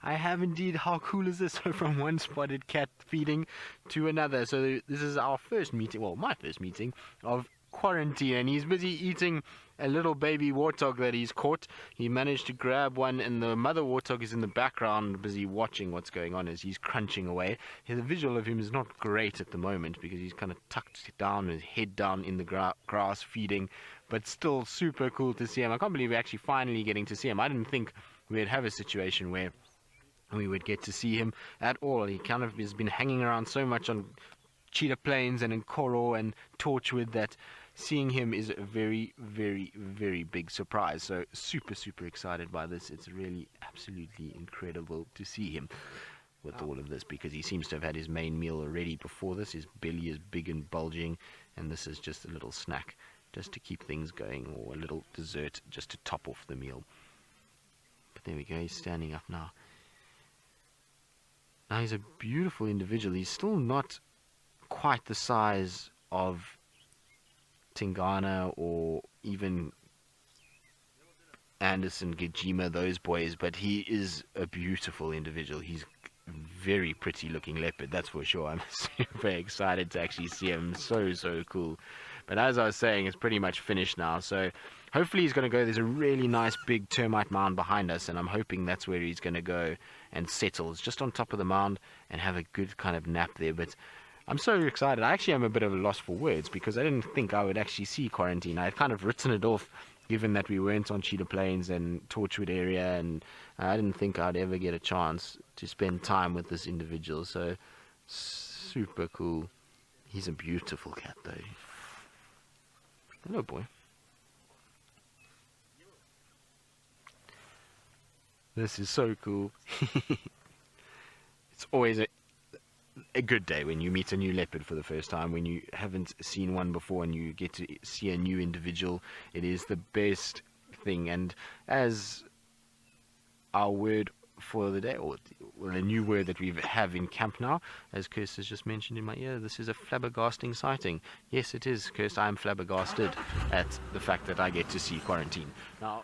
I have indeed. How cool is this? So from one spotted cat feeding to another. So this is our first meeting, well, my first meeting of quarantine, and he's busy eating a little baby warthog that he's caught. He managed to grab one, and the mother warthog is in the background busy watching what's going on as he's crunching away. The visual of him is not great at the moment because he's kind of tucked down, his head down in the grass feeding, but still super cool to see him. I can't believe we're actually finally getting to see him. I didn't think we'd have a situation where we would get to see him at all. He kind of has been hanging around so much on Cheetah Plains and in Koro and Torchwood that seeing him is a very, very, very big surprise. So super, super excited by this. It's really absolutely incredible to see him with all of this, because he seems to have had his main meal already before this. His belly is big and bulging, and this is just a little snack just to keep things going, or a little dessert just to top off the meal. But there we go, he's standing up now. Now he's a beautiful individual. He's still not quite the size of Tingana or even Anderson, Gajima, those boys, but he is a beautiful individual. He's a very pretty looking leopard, that's for sure. I'm super excited to actually see him. So cool. But as I was saying, it's pretty much finished now, so hopefully he's going to go. There's a really nice big termite mound behind us, and I'm hoping that's where he's going to go and settle. It's just on top of the mound and have a good kind of nap there. But I'm so excited. I actually am a bit of a loss for words because I didn't think I would actually see quarantine. I had kind of written it off, given that we weren't on Cheetah Plains and Torchwood area, and I didn't think I'd ever get a chance to spend time with this individual. So super cool. He's a beautiful cat though. Hello, boy. This is so cool. It's always a good day when you meet a new leopard for the first time, when you haven't seen one before and you get to see a new individual. It is the best thing. And as our word for the day, or the new word that we have in camp now, as Kirst has just mentioned in my ear, this is a flabbergasting sighting. Yes, it is, Kirst. I am flabbergasted at the fact that I get to see quarantine. Now,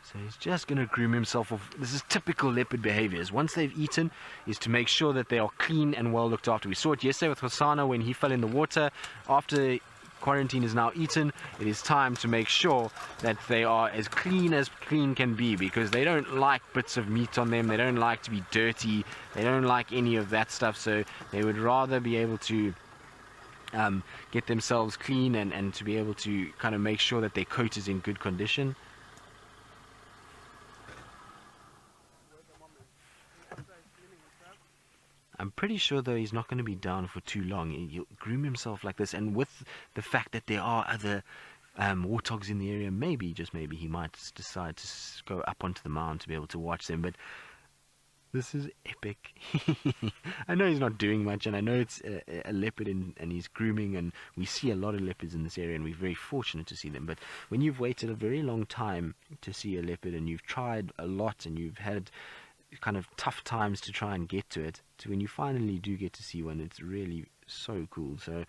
so he's just going to groom himself off. This is typical leopard behaviors. Once they've eaten, is to make sure that they are clean and well looked after. We saw it yesterday with Hosanna when he fell in the water. After quarantine is now eaten, it is time to make sure that they are as clean can be, because they don't like bits of meat on them. They don't like to be dirty. They don't like any of that stuff. So they would rather be able to get themselves clean and to be able to kind of make sure that their coat is in good condition. I'm pretty sure, though, he's not going to be down for too long. He'll groom himself like this, and with the fact that there are other warthogs in the area, maybe, just maybe, he might decide to go up onto the mound to be able to watch them. But this is epic. I know he's not doing much, and I know it's a leopard, and he's grooming, and we see a lot of leopards in this area, and we're very fortunate to see them. But when you've waited a very long time to see a leopard, and you've tried a lot, and you've had kind of tough times to try and get to it, to when you finally do get to see one, it's really so cool. So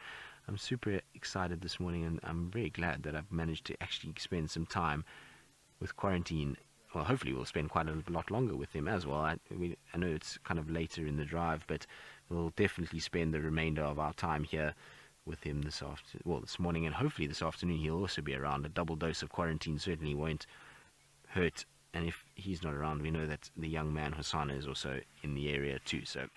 I'm super excited this morning, and I'm very glad that I've managed to actually spend some time with quarantine. Well, hopefully we'll spend quite a lot longer with him as well. I know it's kind of later in the drive, but we'll definitely spend the remainder of our time here with him this morning, and hopefully this afternoon he'll also be around. A double dose of quarantine certainly won't hurt. And if he's not around, we know that the young man Hosanna is also in the area too. So